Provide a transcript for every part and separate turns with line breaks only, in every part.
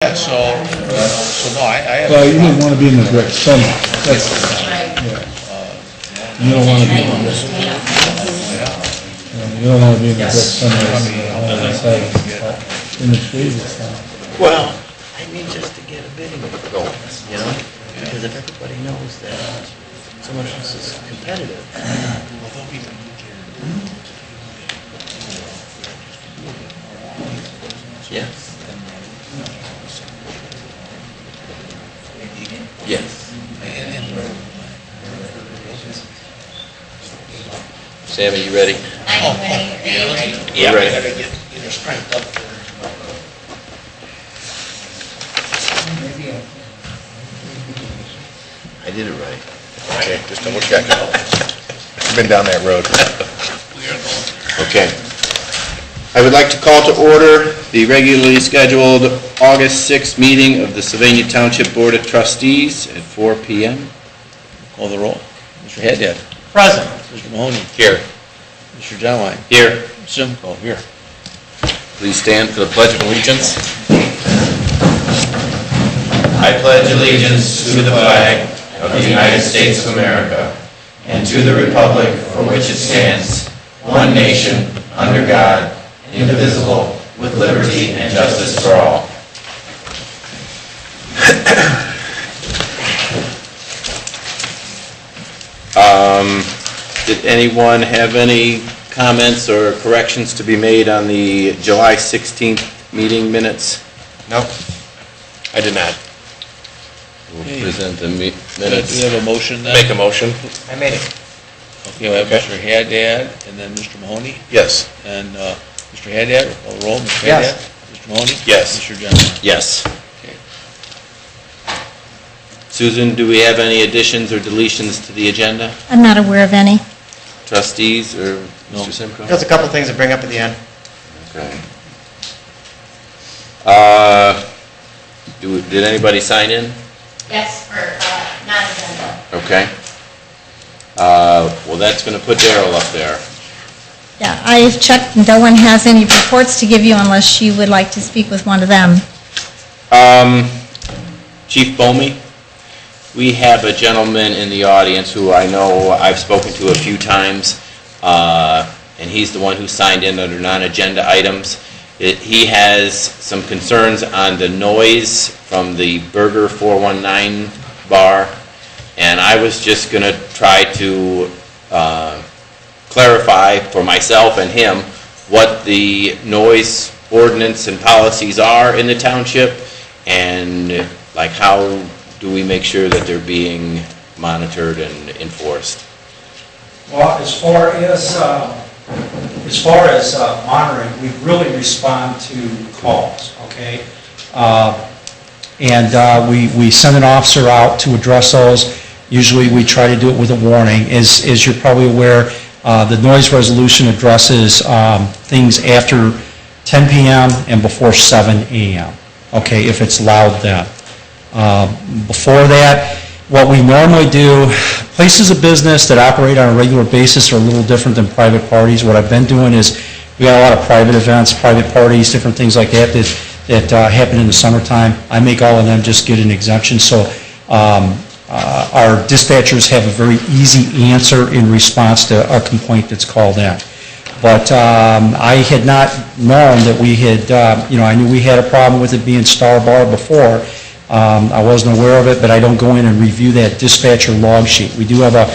Yeah, so no, I have.
Well, you don't want to be in the direct sunlight. That's, you don't want to be in this. You don't want to be in the direct sunlight. In the trees, it's not.
Well, I mean, just to get a bidding going, you know? Because if everybody knows that someone else is competitive. Yes. Yes. Sammy, you ready?
I'm ready. Are you ready?
Yeah, ready.
Gotta get her strength up there.
I did it right.
Okay, just double check. I've been down that road.
Okay. I would like to call to order the regularly scheduled August 6th meeting of the Sylvania Township Board of Trustees at 4 p.m. Call the roll. Mr. Haddad.
Present.
Mr. Mahoney. Here. Mr. Johnwine. Here. Simcoe. Here. Please stand for the Pledge of Allegiance. I pledge allegiance to the flag of the United States of America and to the republic for which it stands, one nation, under God, indivisible, with liberty and justice for all. Did anyone have any comments or corrections to be made on the July 16th meeting minutes?
No, I did not.
We'll present the
Do
minutes.
we have a motion then?
Make a motion?
I made it. Okay, we have Mr. Haddad and then Mr. Mahoney.
Yes.
And Mr. Haddad, call the roll. Mr.
Yes.
Haddad? Mr. Mahoney?
Yes.
Mr. Johnson?
Yes.
Okay.
Susan, do we have any additions or deletions to the agenda?
I'm not aware of any.
Trustees or
No.
Mr. Simcoe?
There's a couple things to bring up at the end.
Okay. Did anybody sign in?
Yes, for non-agenda.
Okay. Well, that's going to put Daryl up there.
Yeah, I've checked, no one has any reports to give you unless you would like to speak with one of them.
Chief Bomey, we have a gentleman in the audience who I know I've spoken to a few times, and he's the one who signed in under non-agenda items. He has some concerns on the noise from the Burger 419 bar, and I was just going to try to clarify for myself and him what the noise ordinance and policies are in the township, and like how do we make sure that they're being monitored and enforced.
Well, as far as monitoring, we really respond to calls, okay? We send an officer out to address those. Usually we try to do it with a warning. As you're probably aware, the noise resolution addresses things after 10 p.m. and before 7 a.m., okay, if it's loud then. Before that, what we normally do, places of business that operate on a regular basis are a little different than private parties. What I've been doing is, we got a lot of private events, private parties, different things like that that happen in the summertime. I make all of them just get an exemption, so our dispatchers have a very easy answer in response to a complaint that's called in. But I had not known that we had, I knew we had a problem with it being Star Bar before. I wasn't aware of it, but I don't go in and review that dispatcher log sheet. We do have a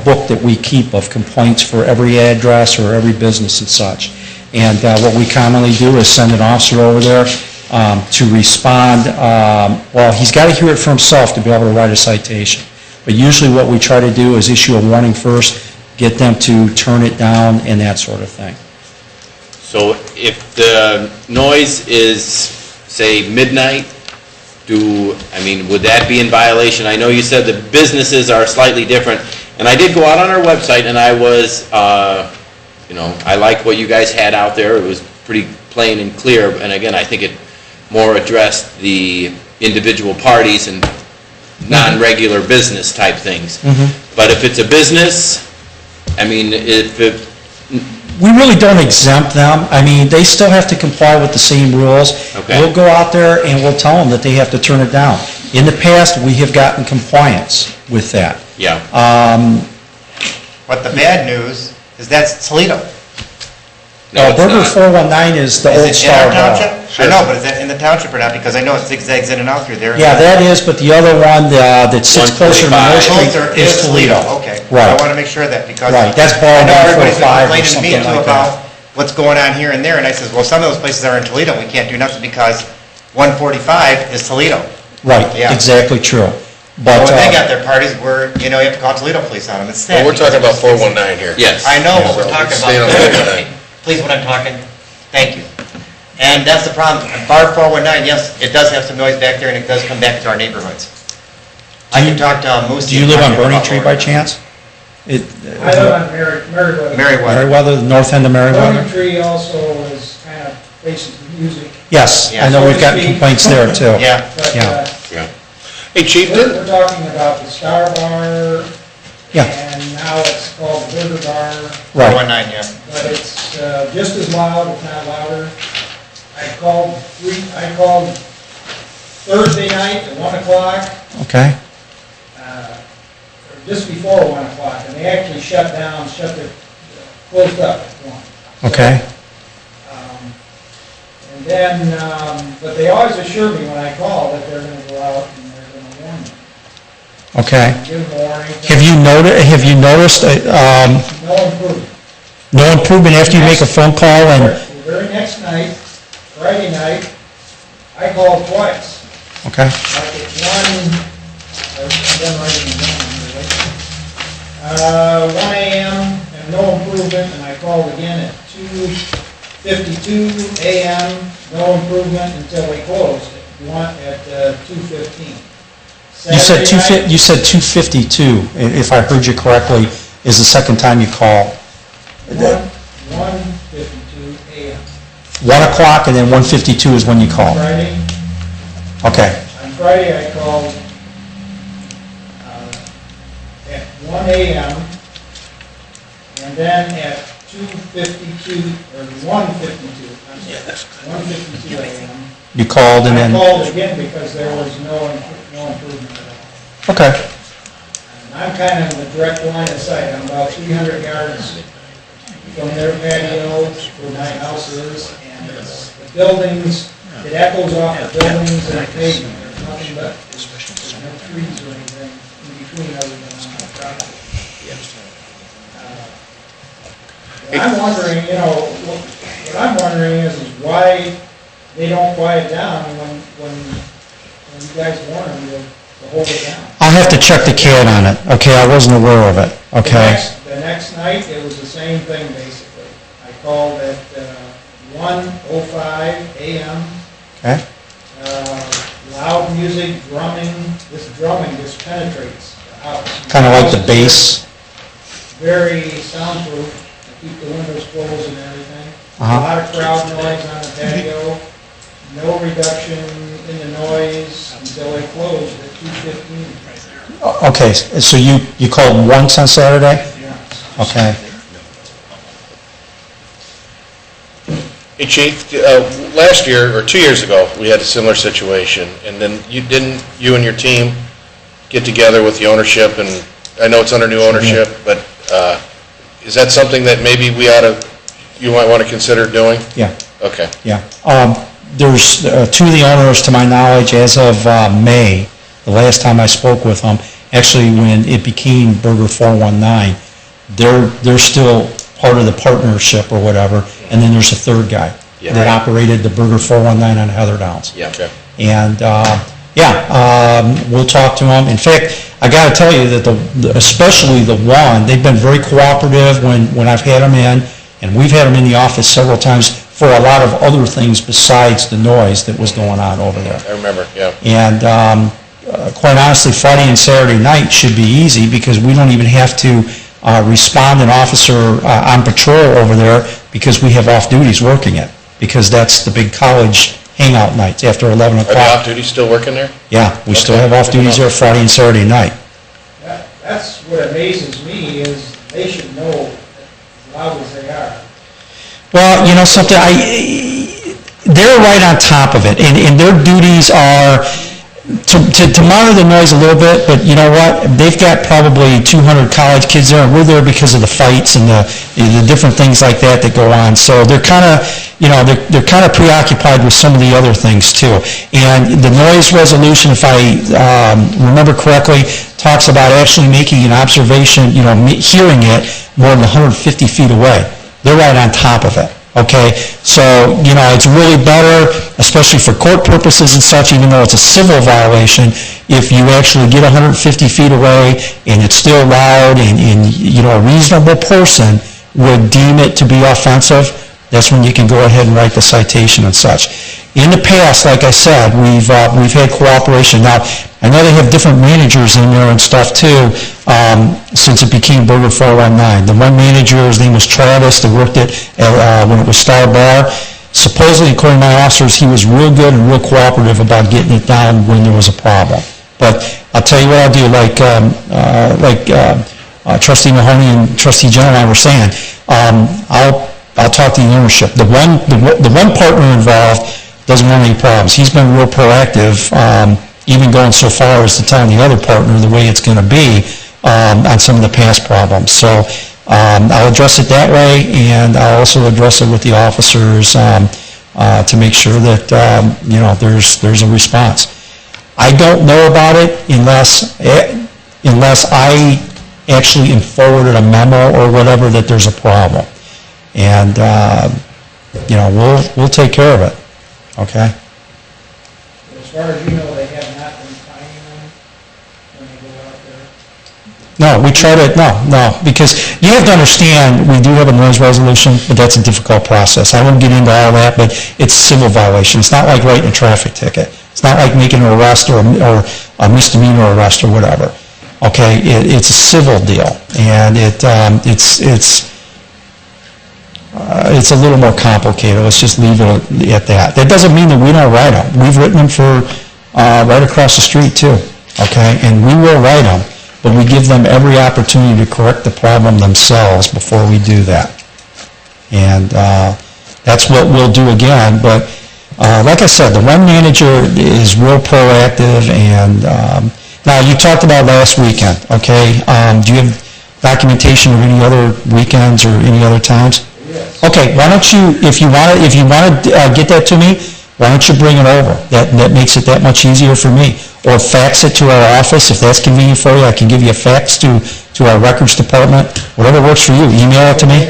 book that we keep of complaints for every address or every business and such. And what we commonly do is send an officer over there to respond. Well, he's got to hear it for himself to be able to write a citation. But usually what we try to do is issue a warning first, get them to turn it down and that sort of thing.
So if the noise is, say, midnight, would that be in violation? I know you said the businesses are slightly different, and I did go out on our website, and I was, I like what you guys had out there. It was pretty plain and clear, and again, I think it more addressed the individual parties and non-regular business type things.
Mm-hmm.
But if it's a business, if
we really don't exempt them. I mean, they still have to comply with the same rules.
Okay.
We'll go out there and we'll tell them that they have to turn it down. In the past, we have gotten compliance with that.
Yeah.
But the bad news is that's Toledo.
No, it's
Burger
not.
419 is the old
Is it in our
Star Bar.
township? I know, but is that in the township or not? Because I know it zigzags in and out through there.
Yeah, that is, but the other one that sits closer to Mill
145.
Street
Closer
is Toledo.
Okay.
Right.
I want to make sure of that because.
Right, that's
I
Bar
know everybody's been
145 or
complaining to me
something
too
like
about what's going on here and there. And I says, well, some of those places are in Toledo. We can't do nothing because 145 is Toledo.
Right,
Yeah.
exactly true.
But
But,
when they got their parties where, you know, you have to call Toledo police on them. It's sad.
Well, we're talking about 419 here.
Yes.
I know what we're
So,
talking
stay on
about.
that.
Please, when I'm talking, thank you. And that's the problem. Bar 419, yes, it does have some noise back there and it does come back to our neighborhoods. I can talk to Moose.
do you live on Burning Tree by chance?
I live on Meriwether.
Meriwether.
Meriwether, the north end of Meriwether?
Burning Tree also is kind of faces the music,
Yes,
Yeah.
I know we've gotten complaints there too.
Yeah.
but
Yeah.
Yeah.
Hey, Chief,
we're talking about the Star Bar,
Yeah,
and now it's called the Burger Bar,
right.
419, yeah.
but it's just as loud, if not louder. I called Thursday night at 1 o'clock,
Okay,
or just before 1 o'clock, and they actually closed up at 1. So,
okay,
And then, but they always assure me when I call that they're gonna go out and they're gonna warn me.
okay.
Give them a warning.
Have you noticed,
No improvement.
no improvement after you make a phone call and,
The very next night, Friday night, I called twice.
okay,
Like at 1 a.m. and no improvement, and I called again at 2:52 a.m., no improvement until they closed at 2:15.
you said 252, if I heard you correctly, is the second time you called.
1:52 a.m.
1 o'clock and then 1:52 is when you call.
Friday.
Okay,
On Friday, I called at 1 a.m. and then at 2:52, or 1:52, I'm sorry, 1:52 a.m.
you called and
I
then,
called again because there was no improvement at all.
okay,
And I'm kind of in the direct line of sight. I'm about 300 yards from their patio where my house is, and it's the buildings, it echoes off the buildings and the pavement. There's nothing but, there's no trees or anything in between other than on the property. But I'm wondering, you know, what I'm wondering is why they don't quiet down when you guys warn them to hold it down.
I'll have to check the CAD on it, okay, I wasn't aware of it, okay?
The next night, it was the same thing, basically. I called at 1:05 a.m.
Okay,
Loud music, drumming, this drumming just penetrates the house.
kind of like the bass,
Very soundproof, I keep the windows closed and everything. A
Uh-huh.
lot of crowd noise on the patio, no reduction in the noise until they closed at 2:15.
okay, so you called once on Saturday?
Yeah.
Okay,
Hey, Chief, last year, or 2 years ago, we had a similar situation, and then you and your team get together with the ownership, and I know it's under new ownership, but is that something that maybe you might want to consider doing?
yeah.
Okay.
Yeah. There's two of the owners, to my knowledge, as of May, the last time I spoke with them, actually when it became Burger 419, they're still part of the partnership or whatever, and then there's a third guy
Yeah.
that operated the Burger 419 on Heather Downs.
Yeah.
Okay.
And, we'll talk to them. In fact, I got to tell you that especially the one, they've been very cooperative when I've had them in, and we've had them in the office several times for a lot of other things besides the noise that was going on over there.
I remember, yeah.
And quite honestly, Friday and Saturday night should be easy because we don't even have to respond an officer on patrol over there because we have off-duties working it, because that's the big college hangout nights after 11
Are the
o'clock.
off-duty still working there?
Yeah, we still
Okay.
have off-duties there Friday and Saturday night.
That's what amazes me, is they should know, as loud as they are.
Well, you know something, they're right on top of it, and their duties are to monitor the noise a little bit, but you know what? They've got probably 200 college kids there, and we're there because of the fights and the different things like that go on. So they're kind of, you know, they're kind of preoccupied with some of the other things too. And the noise resolution, if I remember correctly, talks about actually making an observation, you know, hearing it more than 150 feet away. They're right on top of it. Okay, so, you know, it's really better, especially for court purposes and such, even though it's a civil violation, if you actually get 150 feet away and it's still loud and you know, a reasonable person would deem it to be offensive, that's when you can go ahead and write the citation and such. In the past, like I said, we've had cooperation. Now, I know they have different managers in there and stuff too, since it became Burger 419. The one manager, his name was Travis, that worked at when it was Star Bar. Supposedly, according to my officers, he was real good and real cooperative about getting it down when there was a problem. But I'll tell you what I'll do, like Trustee Mahoney and Trustee Jenner and I were saying, I'll talk to the ownership. The one partner involved doesn't want any problems. He's been real proactive, even going so far as to tell the other partner the way it's going to be on some of the past problems. So I'll address it that way, and I'll also address it with the officers to make sure that you know, there's a response. I don't know about it unless I actually forwarded a memo or whatever that there's a problem, and you know, we'll take care of it. Okay.
As far as you know, they have not been finding them when they go out there?
No, we try to, no, because you have to understand, we do have a noise resolution, but that's a difficult process. I won't get into all that, but it's a civil violation. It's not like writing a traffic ticket. It's not like making an arrest or a misdemeanor arrest or whatever. Okay, it's a civil deal, and it's a little more complicated. Let's just leave it at that. That doesn't mean that we don't write them. We've written them for right across the street too, okay? And we will write them, but we give them every opportunity to correct the problem themselves before we do that. And that's what we'll do again. But like I said, the one manager is real proactive. And now, you talked about last weekend, okay? Do you have documentation of any other weekends or any other times? Okay, why don't you, if you want to get that to me, why don't you bring it over? That makes it that much easier for me. Or fax it to our office, if that's convenient for you. I can give you a fax to our records department, whatever works for you. Email it to me.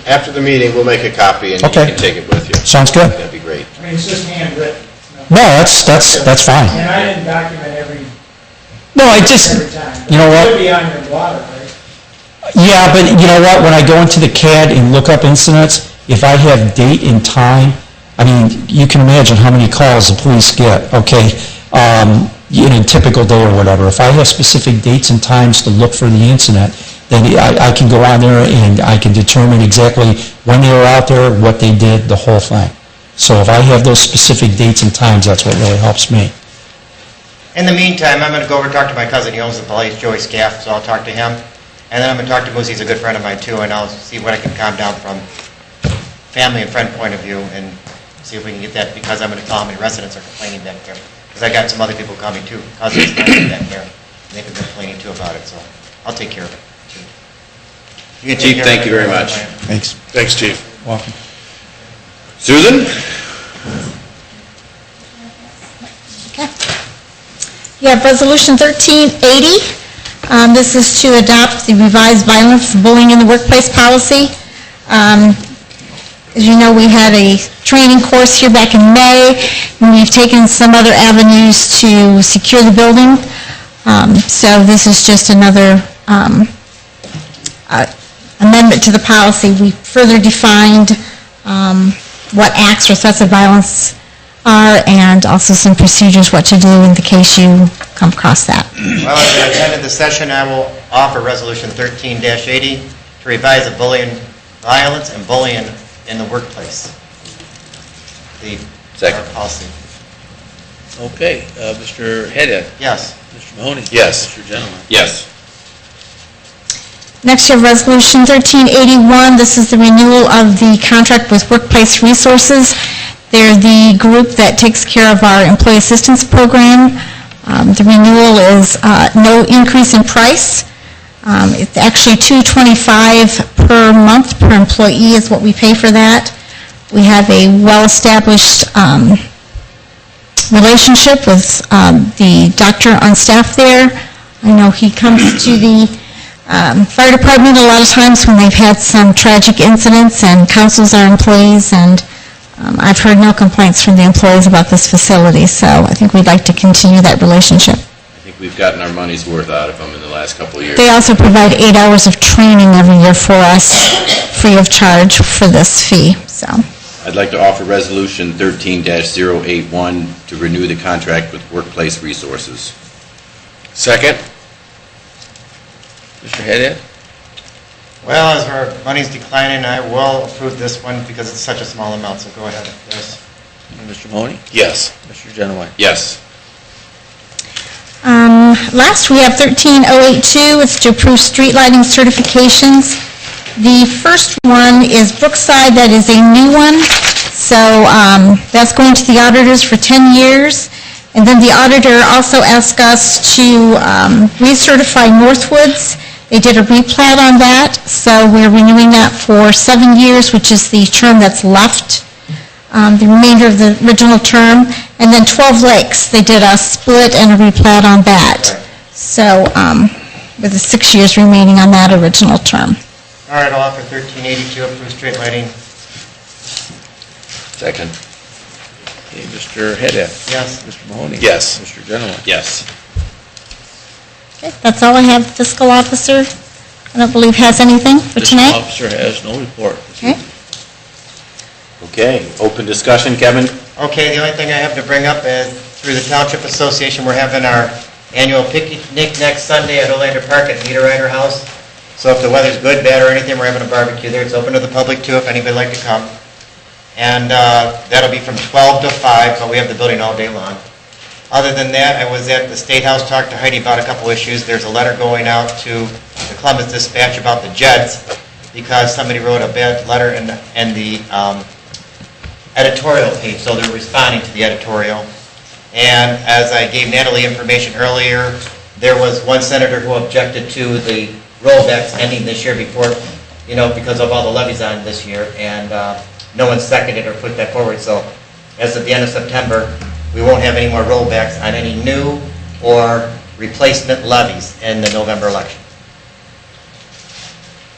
After the meeting, we'll make a copy and you
Okay.
can take it with you.
Sounds good.
That'd be great.
I mean, it's just handwritten.
No, that's fine.
And I didn't document every
No, I just,
time.
you know what?
It should be on your blotter, right?
Yeah, but you know what, when I go into the CAD and look up incidents, if I have date and time, I mean, you can imagine how many calls the police get, okay, in a typical day or whatever. If I have specific dates and times to look for the incident, then I can go on there and I can determine exactly when they were out there, what they did, the whole thing. So if I have those specific dates and times, that's what really helps me.
In the meantime, I'm going to go over and talk to my cousin. He owns the place, Joey Scaff, so I'll talk to him. And then I'm going to talk to Moose. He's a good friend of mine too, and I'll see what I can calm down from family and friend point of view and see if we can get that, because I'm going to tell how many residents are complaining back there. Because I got some other people coming too, cousins back there, and they've been complaining too about it, so I'll take care of it. You can take
Chief,
care of
thank
it.
you very much.
Thanks.
Thanks, Chief.
Welcome.
Susan?
Okay. You have Resolution 1380. This is to adopt the revised violence, bullying in the workplace policy. As you know, we had a training course here back in May, and we've taken some other avenues to secure the building. So this is just another amendment to the policy. We further defined what acts or threats of violence are, and also some procedures what to do in the case you come across that.
Well, as I attended the session, I will offer Resolution 13-80 to revise the bullying, violence and bullying in the workplace. The
Second.
policy.
Okay, Mr. Haddad?
Yes.
Mr. Mahoney?
Yes.
Mr. Gentleman?
Yes.
Next, you have Resolution 1381. This is the renewal of the contract with Workplace Resources. They're the group that takes care of our employee assistance program. The renewal is no increase in price. It's actually $225 per month per employee is what we pay for that. We have a well-established relationship with the doctor on staff there. I know he comes to the fire department a lot of times when they've had some tragic incidents and counsels our employees, and I've heard no complaints from the employees about this facility, so I think we'd like to continue that relationship.
I think we've gotten our money's worth out of them in the last couple of years.
They also provide 8 hours of training every year for us, free of charge for this fee, so.
I'd like to offer Resolution 13-081 to renew the contract with Workplace Resources.
Second?
Mr. Haddad?
Well, as our money's declining, I will approve this one because it's such a small amount, so go ahead, yes.
And Mr. Mahoney?
Yes.
Mr. Genowine?
Yes.
Last, we have 13082. It's to approve street lighting certifications. The first one is Brookside. That is a new one. So that's going to the auditors for 10 years. And then the auditor also asked us to recertify Northwoods. They did a replat on that, so we're renewing that for 7 years, which is the term that's left, the remainder of the original term. And then 12 Lakes, they did a split and a replat on that. So with the 6 years remaining on that original term.
All right, I'll offer 1382, approve street lighting.
Second.
Okay, Mr. Haddad?
Yes.
Mr. Mahoney?
Yes.
Mr. Genowine?
Yes.
Okay, that's all I have. Fiscal officer, I don't believe has anything for
Fiscal
tonight.
officer has no report.
Okay.
Okay, open discussion, Kevin?
Okay, the only thing I have to bring up is through the Township Association, we're having our annual picnic next Sunday at Olander Park at Meter Rider House. So if the weather's good, bad, or anything, we're having a barbecue there. It's open to the public too, if anybody'd like to come. And that'll be from 12 to 5, but we have the building all day long. Other than that, I was at the State House, talked to Heidi about a couple issues. There's a letter going out to the Columbus Dispatch about the Jets because somebody wrote a bad letter in the editorial page, so they're responding to the editorial. And as I gave Natalie information earlier, there was one senator who objected to the rollbacks ending this year before, because of all the levies on this year, and no one seconded or put that forward. So as of the end of September, we won't have any more rollbacks on any new or replacement levies in the November election.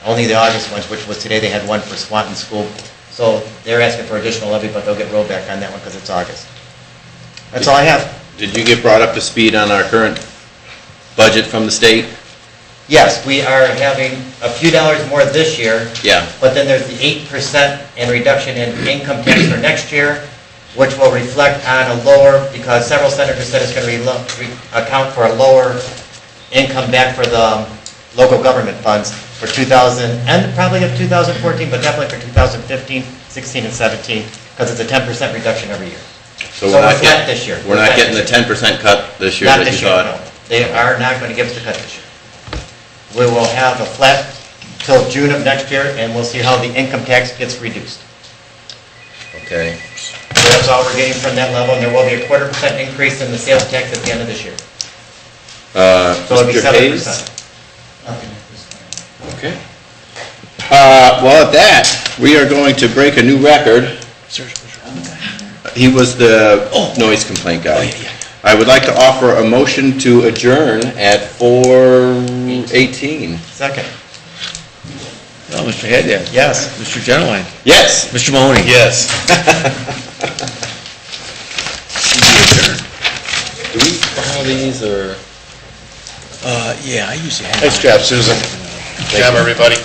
Only the August ones, which was today, they had one for Swanton School. So they're asking for additional levy, but they'll get rollback on that one because it's August. That's all I have.
Did you get brought up to speed on our current budget from the state?
Yes, we are having a few dollars more this year.
Yeah.
But then there's the 8% in reduction in income tax for next year, which will reflect on a lower, because several senators said it's going to account for a lower income back for the local government funds for 2000, and probably of 2014, but definitely for 2015, 16, and 17, because it's a 10% reduction every year.
So
we're flat this year.
We're not getting the 10% cut this year
Not
that you
this year,
thought?
no. They are not going to give us the cut this year. We will have a flat till June of next year, and we'll see how the income tax gets reduced.
Okay.
So that's all we're getting from that level, and there will be a 0.25% increase in the sales tax at the end of this year. So it'll be
Mr.
7%.
Hayes? Okay. Well, at that, we are going to break a new record. He was the noise complaint guy. I would like to offer a motion to adjourn at 4:18.
Second.
No, Mr. Haddad?
Yes.
Mr. Genowine?
Yes.
Mr. Mahoney?
Yes.
Do we file these, or?
Yeah, I usually have.
Nice job, Susan. Good job, everybody.